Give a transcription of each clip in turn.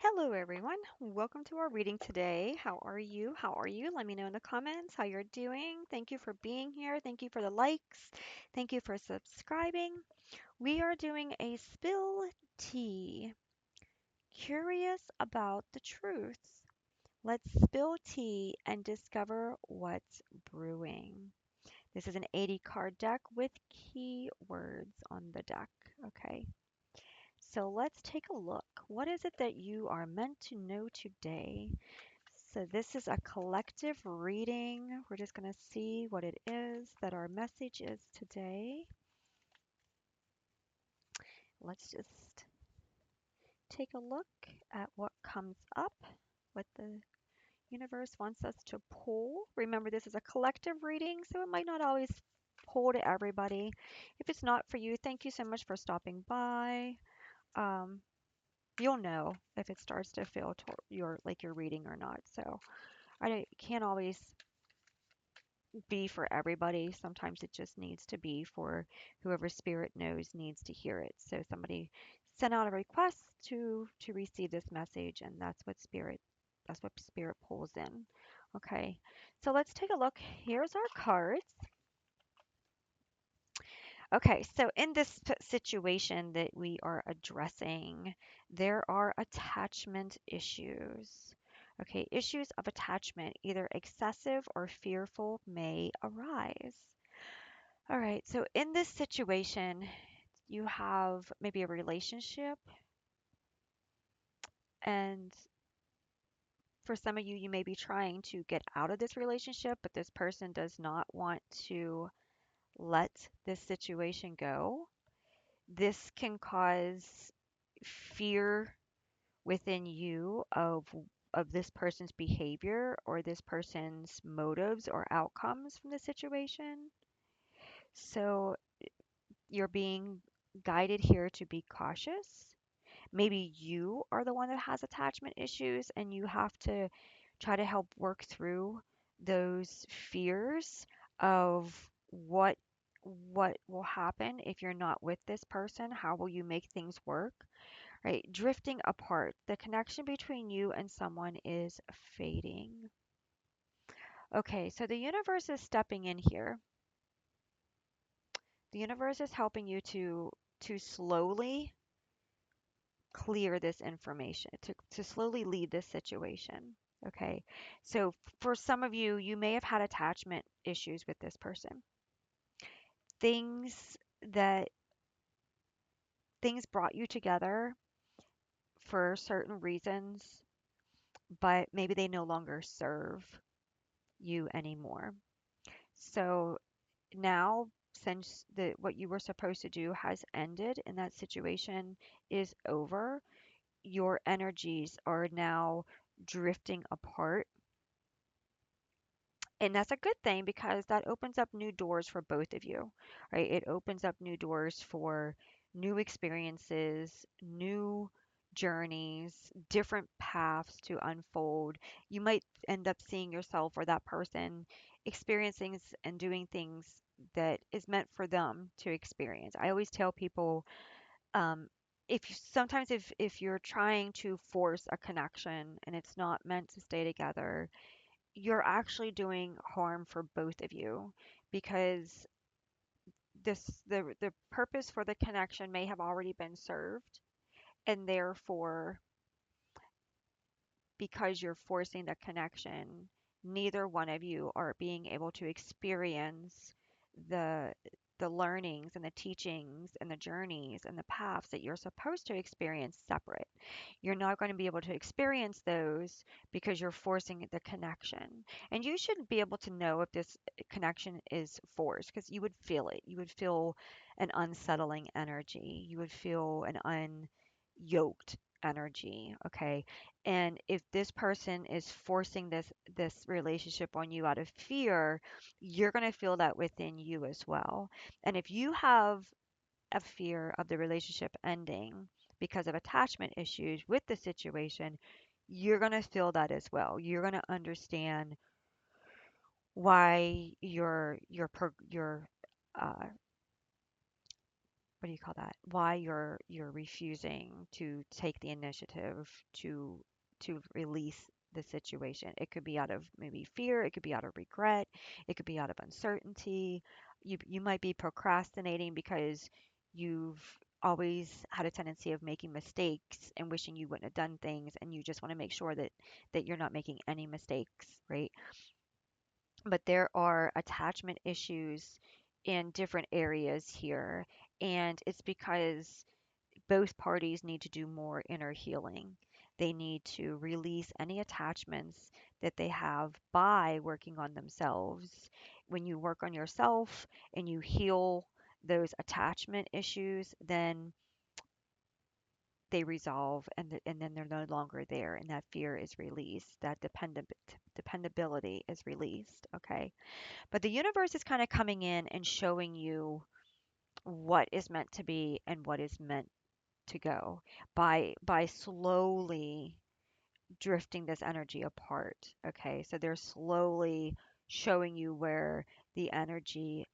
Hello, everyone. Welcome to our reading today. How are you? How are you? Let me know in the comments how you're doing. Thank you for being here. Thank you for the likes. Thank you for subscribing. We are doing a spill tea. Curious about the truth. Let's spill tea and discover what's brewing. This is an 80 card deck with keywords on the deck. Okay. So let's take a look. What is it that you are meant to know today? So this is a collective reading. We're just going to see what it is that our message is today. Let's just take a look at what comes up, what the universe wants us to pull. Remember, this is a collective reading, so it might not always pull to everybody. If it's not for you, thank you so much for stopping by. Um, you'll know if it starts to feel your like you're reading or not. So can't always be for everybody. Sometimes it just needs to be for whoever spirit knows needs to hear it. So somebody sent out a request to receive this message, and that's what spirit pulls in. Okay. So let's take a look. Here's our cards. Okay, so in this situation that we are addressing, there are attachment issues. Okay, issues of attachment, either excessive or fearful, may arise. All right, so in this situation, you have maybe a relationship, and for some of you, you may be trying to get out of this relationship, but this person does not want to let this situation go. This can cause fear within you of this person's behavior or this person's motives or outcomes from the situation. So you're being guided here to be cautious. Maybe you are the one that has attachment issues and you have to try to help work through those fears of what what will happen if you're not with this person. How will you make things work? Right? Drifting apart. The connection between you and someone is fading. Okay, so the universe is stepping in here. The universe is helping you to slowly clear this information, to slowly leave this situation. Okay, so for some of you, you may have had attachment issues with this person. Things that things brought you together for certain reasons, but maybe they no longer serve you anymore. So now, since the what you were supposed to do has ended and that situation is over, your energies are now drifting apart. And that's a good thing because that opens up new doors for both of you, right? It opens up new doors for new experiences, new journeys, different paths to unfold. You might end up seeing yourself or that person experiencing and doing things that is meant for them to experience. I always tell people, um, if you're trying to force a connection and it's not meant to stay together, you're actually doing harm for both of you because the purpose for the connection may have already been served, and therefore, because you're forcing the connection, neither one of you are being able to experience the the learnings and the teachings and the journeys and the paths that you're supposed to experience separate. You're not going to be able to experience those because you're forcing the connection. And you should be able to know if this connection is forced because you would feel it. You would feel an unsettling energy. You would feel an unyoked energy, okay? And if this person is forcing this relationship on you out of fear, you're going to feel that within you as well. And if you have a fear of the relationship ending because of attachment issues with the situation, you're going to feel that as well. You're going to understand why uh, what do you call that? Why you're refusing to take the initiative to release the situation. It could be out of maybe fear, it could be out of regret, it could be out of uncertainty. You might be procrastinating because you've always had a tendency of making mistakes and wishing you wouldn't have done things, and you just want to make sure that you're not making any mistakes, right? But there are attachment issues in different areas here, and it's because both parties need to do more inner healing. They need to release any attachments that they have by working on themselves. When you work on yourself and you heal those attachment issues, then they resolve, and then they're no longer there, and that fear is released, that dependability is released, okay? But the universe is kind of coming in and showing you what is meant to be and what is meant to go by slowly drifting this energy apart. Okay, so they're slowly showing you where the energy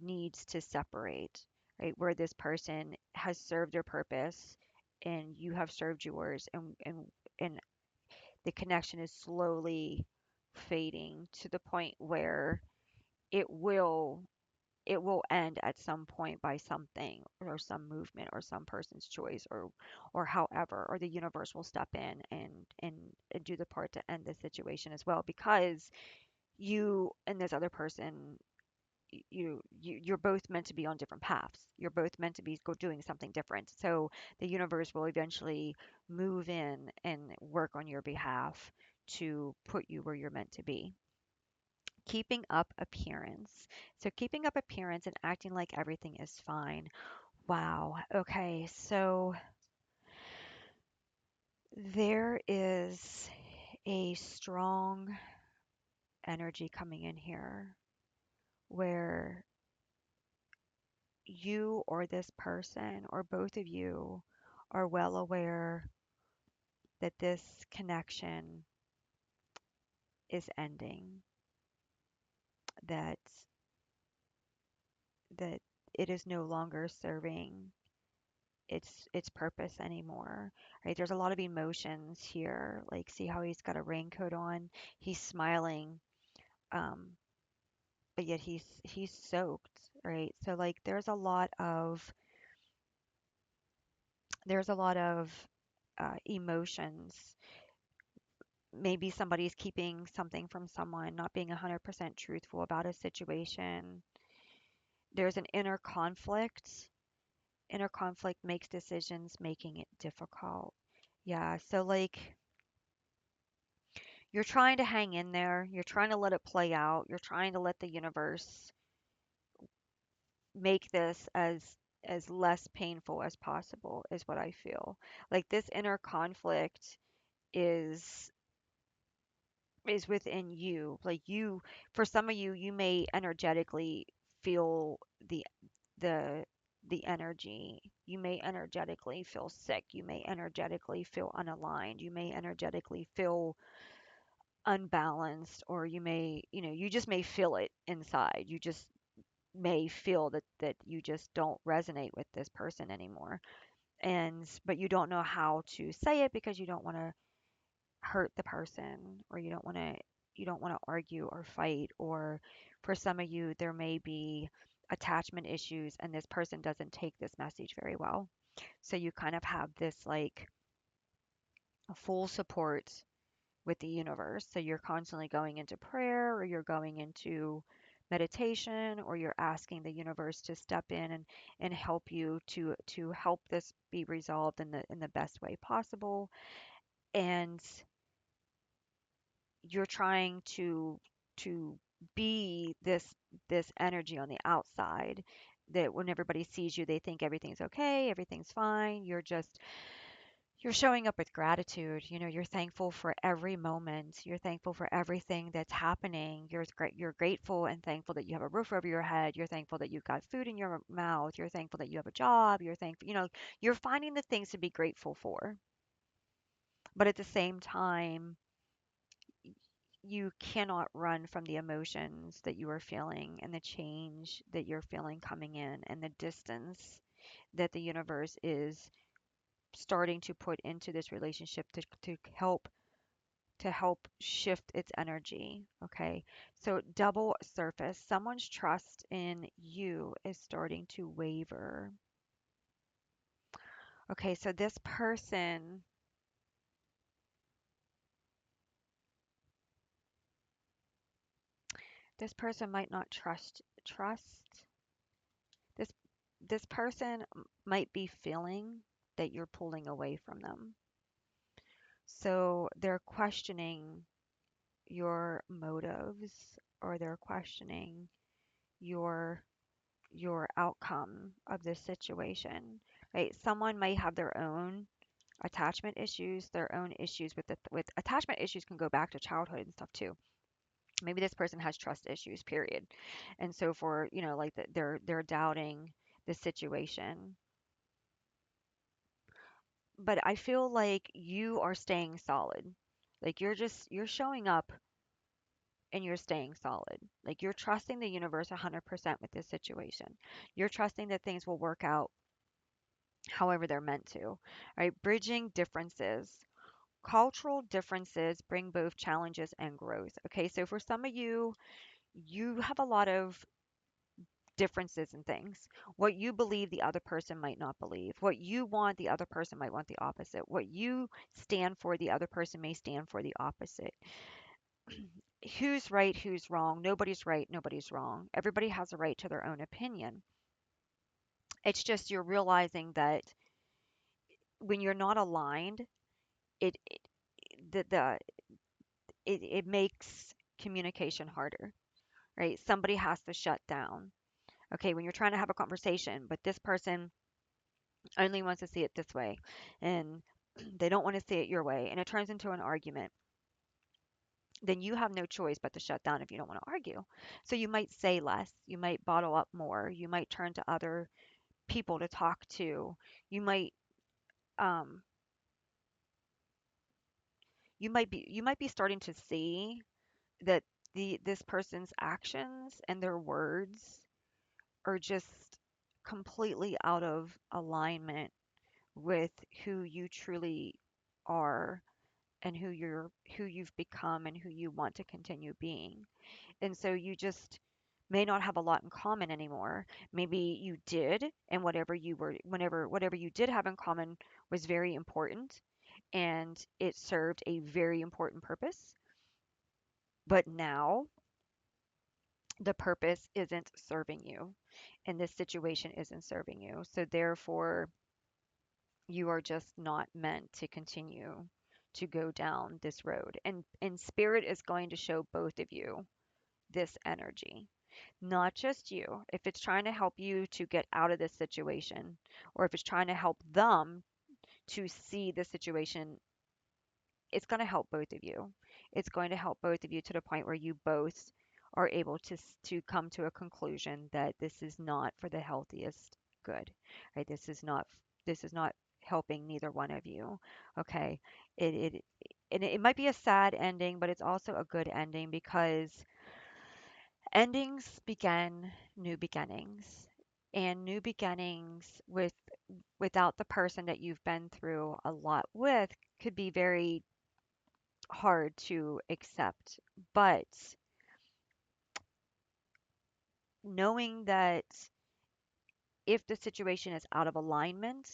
needs to separate, right? Where this person has served their purpose and you have served yours, and the connection is slowly fading to the point where it will it will end at some point by something or some movement or some person's choice, or however, or the universe will step in and do the part to end the situation as well, because you and this other person, you're both meant to be on different paths. You're both meant to be doing something different, so the universe will eventually move in and work on your behalf to put you where you're meant to be. Keeping up appearance. So keeping up appearance and acting like everything is fine. Wow. Okay. So there is a strong energy coming in here where you or this person or both of you are well aware that this connection is ending, that that it is no longer serving its purpose anymore, right? There's a lot of emotions here. Like, see how he's got a raincoat on? He's smiling, um, but yet he's soaked, right? So like there's a lot of emotions. Maybe somebody's keeping something from someone, not being 100% truthful about a situation. There's an inner conflict. Inner conflict makes decisions, making it difficult. Yeah, so like you're trying to hang in there. You're trying to let it play out. You're trying to let the universe make this as less painful as possible is what I feel. Like this inner conflict is is within you. Like you, for some of you, you may energetically feel the the the energy. You may energetically feel sick. You may energetically feel unaligned. You may energetically feel unbalanced, or you may, you just may feel it inside. You just may feel that you just don't resonate with this person anymore, and but you don't know how to say it because you don't want to hurt the person, or you don't want to argue or fight, or for some of you there may be attachment issues and this person doesn't take this message very well, so you kind of have this like full support with the universe. So you're constantly going into prayer, or you're going into meditation, or you're asking the universe to step in and help you to help this be resolved in the best way possible. And you're trying to be this energy on the outside, that when everybody sees you, they think everything's okay, everything's fine. You're showing up with gratitude. You're thankful for every moment. You're thankful for everything that's happening. You're grateful and thankful that you have a roof over your head. You're thankful that you've got food in your mouth. You're thankful that you have a job. You're thankful, you're finding the things to be grateful for. But at the same time, you cannot run from the emotions that you are feeling and the change that you're feeling coming in and the distance. that the universe is starting to put into this relationship to help shift its energy. Okay. So double surface. Someone's trust in you is starting to waver. Okay, so this person might not trust this this person might be feeling that you're pulling away from them. So they're questioning your motives, or they're questioning your your outcome of this situation. Right? Someone might have their own attachment issues, their own issues with attachment issues can go back to childhood and stuff too. Maybe this person has trust issues, period. And so for, like they're doubting the situation. But I feel like you are staying solid. Like you're showing up and you're staying solid. Like you're trusting the universe 100% with this situation. You're trusting that things will work out however they're meant to. Right? Bridging differences. Cultural differences bring both challenges and growth. Okay, so for some of you, you have a lot of differences in things. What you believe the other person might not believe. What you want the other person might want the opposite. What you stand for the other person may stand for the opposite. Who's right, who's wrong? Nobody's right, nobody's wrong. Everybody has a right to their own opinion. It's just you're realizing that when you're not aligned, it the it makes communication harder, right? Somebody has to shut down. Okay, when you're trying to have a conversation, but this person only wants to see it this way, and they don't want to see it your way, and it turns into an argument, then you have no choice but to shut down if you don't want to argue. So you might say less, you might bottle up more, you might turn to other people to talk to, you might um you might be starting to see that this person's actions and their words are just completely out of alignment with who you truly are, and who you've become and who you want to continue being. And so you just may not have a lot in common anymore. Maybe you did, and whatever you did have in common was very important, and it served a very important purpose. But now the purpose isn't serving you, and this situation isn't serving you. So therefore, you are just not meant to continue to go down this road. And spirit is going to show both of you this energy, not just you. If it's trying to help you to get out of this situation, or if it's trying to help them to see the situation, it's going to help both of you. It's going to help both of you to the point where you both are able to come to a conclusion that this is not for the healthiest good. Right? This is not helping neither one of you. Okay? It and it might be a sad ending, but it's also a good ending, because endings begin new beginnings. And new beginnings without the person that you've been through a lot with could be very hard to accept. But knowing that if the situation is out of alignment,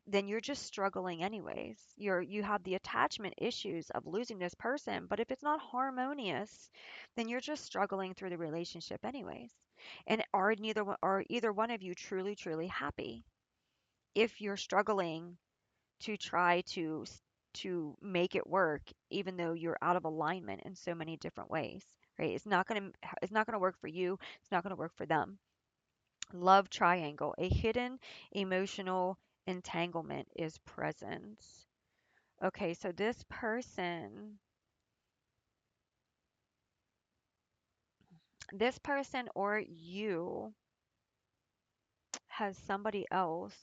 then you're just struggling anyways. You have the attachment issues of losing this person, but if it's not harmonious, then you're just struggling through the relationship anyways. And are either one of you truly truly happy? If you're struggling to try to make it work, even though you're out of alignment in so many different ways, right? It's not going to work for you, it's not going to work for them. Love triangle. A hidden emotional entanglement is present. Okay, so this person or you has somebody else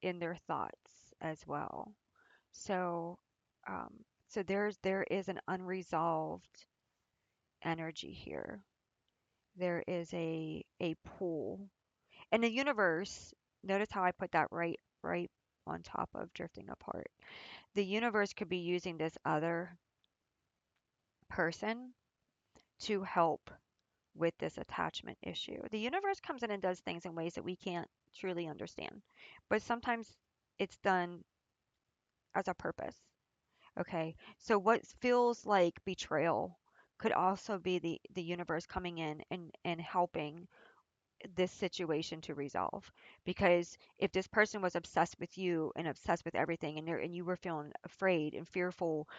in their thoughts as well. So, so there is an unresolved energy here. There is a pull, And the universe, notice how I put that right on top of drifting apart. The universe could be using this other person to help with this attachment issue. The universe comes in and does things in ways that we can't truly understand, but sometimes it's done as a purpose. Okay, so what feels like betrayal could also be the universe coming in and helping this situation to resolve. Because if this person was obsessed with you and obsessed with everything, and you were feeling afraid and fearful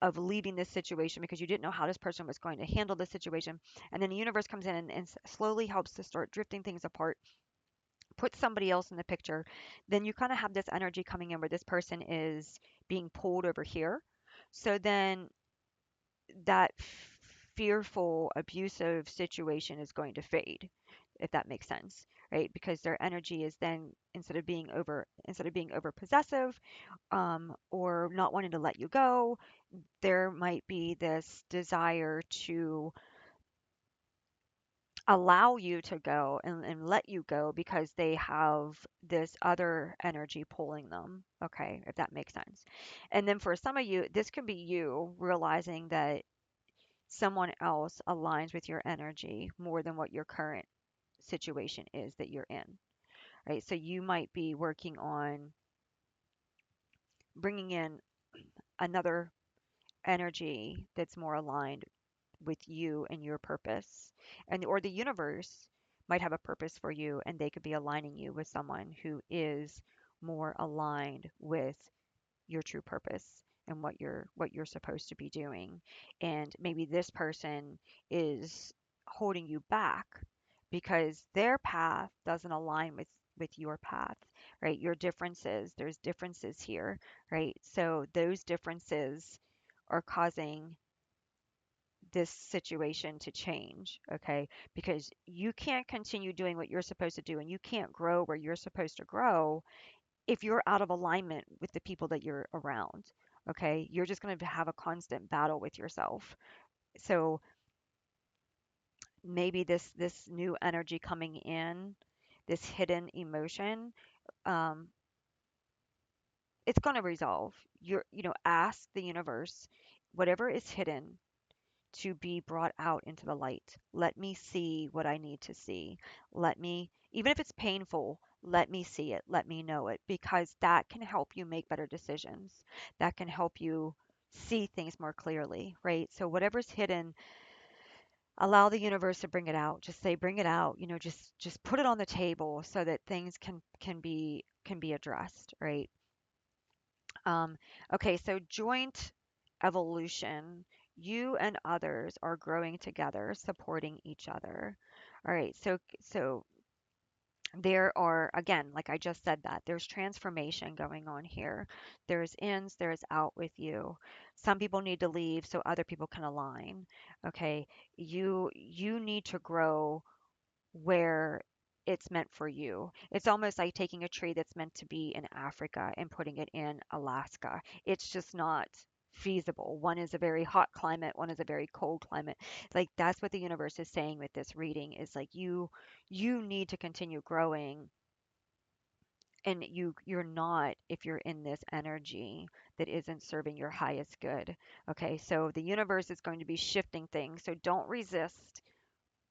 of leaving this situation because you didn't know how this person was going to handle the situation, and then the universe comes in and slowly helps to start drifting things apart, put somebody else in the picture, then you kind of have this energy coming in where this person is being pulled over here. So then that fearful, abusive situation is going to fade, if that makes sense, right? Because their energy is then, instead of being over possessive, or not wanting to let you go, there might be this desire to allow you to go and let you go because they have this other energy pulling them. Okay, if that makes sense. And then for some of you, this could be you realizing that someone else aligns with your energy more than what your current situation is that you're in, right? So you might be working on bringing in another energy that's more aligned with you and your purpose, and or the universe might have a purpose for you and they could be aligning you with someone who is more aligned with your true purpose and what you're supposed to be doing. And maybe this person is holding you back because their path doesn't align with your path, right? Your differences, there's differences here, right? So those differences are causing this situation to change, okay? Because you can't continue doing what you're supposed to do and you can't grow where you're supposed to grow if you're out of alignment with the people that you're around. Okay, you're just going to have a constant battle with yourself. So maybe this new energy coming in, this hidden emotion, um, it's going to resolve. Ask the universe, whatever is hidden, to be brought out into the light. Let me see what I need to see. Let me, even if it's painful, let me see it. Let me know it, because that can help you make better decisions. That can help you see things more clearly, right? So whatever's hidden, allow the universe to bring it out. Just say, bring it out. Just put it on the table so that things can be addressed, right? Um, okay, so joint evolution. You and others are growing together, supporting each other. All right, so there are, again, like I just said, that there's transformation going on here. There's ins, there's out with you. Some people need to leave so other people can align. Okay, you need to grow where it's meant for you. It's almost like taking a tree that's meant to be in Africa and putting it in Alaska. It's just not feasible. One is a very hot climate, one is a very cold climate. Like that's what the universe is saying with this reading, is like you need to continue growing, and you're not if you're in this energy that isn't serving your highest good. Okay? So the universe is going to be shifting things. So don't resist,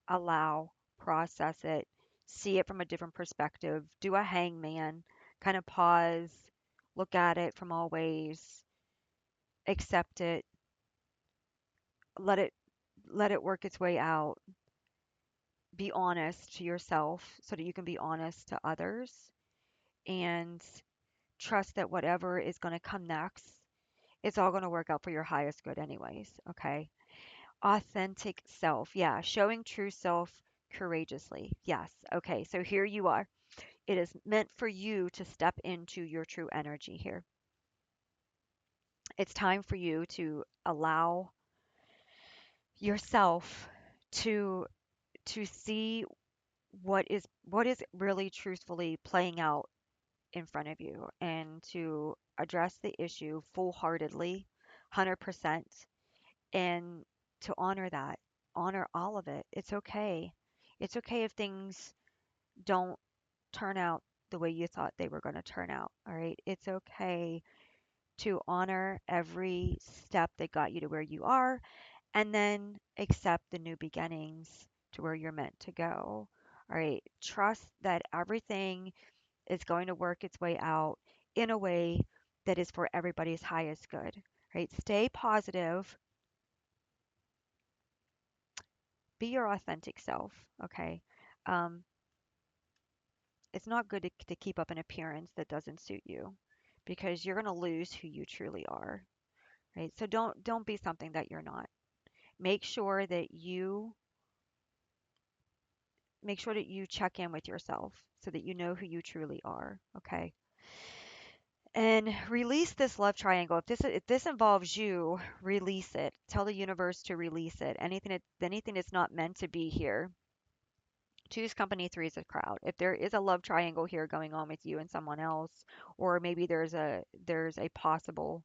allow, process it, see it from a different perspective, do a hangman, kind of pause, look at it from all ways, accept it, let it let it work its way out. Be honest to yourself so that you can be honest to others, and trust that whatever is going to come next, it's all going to work out for your highest good anyways, okay? Authentic self. Yeah, showing true self courageously. Yes. Okay, so here you are. It is meant for you to step into your true energy here. It's time for you to allow yourself to see what is really truthfully playing out in front of you, and to address the issue full-heartedly, 100%, and to honor that. Honor all of it. It's okay. It's okay if things don't. turn out the way you thought they were going to turn out. All right. It's okay to honor every step that got you to where you are and then accept the new beginnings to where you're meant to go. All right. Trust that everything is going to work its way out in a way that is for everybody's highest good. Right? Stay positive, be your authentic self. Okay. Um, it's not good to keep up an appearance that doesn't suit you because you're going to lose who you truly are. Right? So don't be something that you're not. Make sure that you make sure that you check in with yourself so that you know who you truly are. Okay. And release this love triangle. If this involves you, release it. Tell the universe to release it. Anything that's not meant to be here. Choose company, three is a crowd. If there is a love triangle here going on with you and someone else, or maybe there's a possible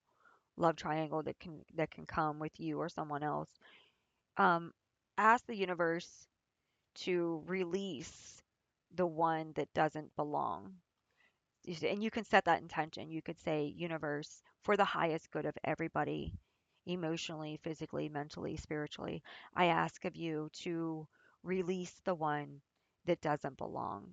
love triangle that can come with you or someone else, um, ask the universe to release the one that doesn't belong. And you can set that intention. You could say, universe, for the highest good of everybody, emotionally, physically, mentally, spiritually, I ask of you to release the one that doesn't belong.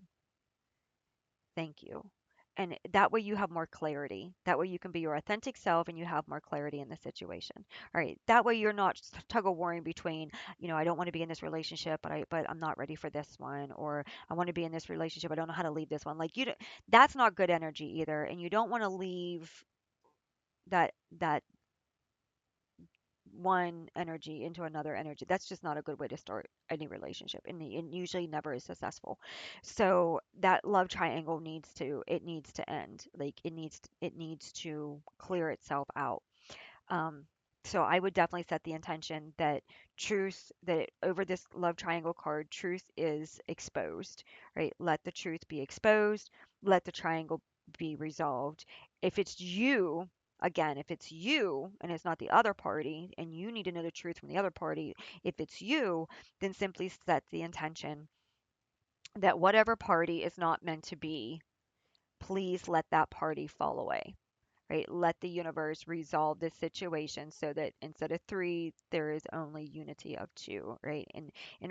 Thank you. And that way you have more clarity. That way you can be your authentic self and you have more clarity in the situation. All right. That way you're not tug of warring between, I don't want to be in this relationship, but I'm not ready for this one, or I want to be in this relationship, I don't know how to leave this one. Like that's not good energy either. And you don't want to leave that one energy into another energy. That's just not a good way to start any relationship, and it usually never is successful. So that love triangle needs to end. Like it needs to clear itself out. Um, so I would definitely set the intention that that over this love triangle card, truth is exposed, right? Let the truth be exposed. Let the triangle be resolved. If it's you, again, if it's you and it's not the other party, and you need to know the truth from the other party, if it's you, then simply set the intention that whatever party is not meant to be, please let that party fall away, right? Let the universe resolve this situation so that instead of three, there is only unity of two, right? And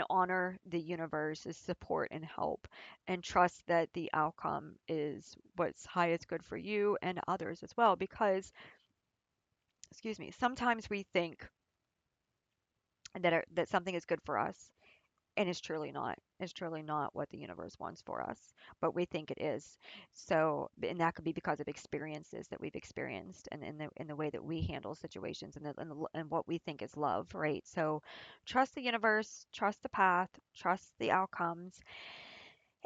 honor the universe's support and help, and trust that the outcome is what's highest good for you and others as well. Because, excuse me, sometimes we think that something is good for us, and it's truly not. It's truly not what the universe wants for us, but we think it is. So, and that could be because of experiences that we've experienced, and in the way that we handle situations, and what we think is love, right? So, trust the universe, trust the path, trust the outcomes,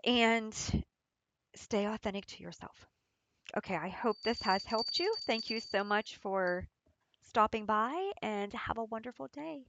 and stay authentic to yourself. Okay, I hope this has helped you. Thank you so much for stopping by, and have a wonderful day.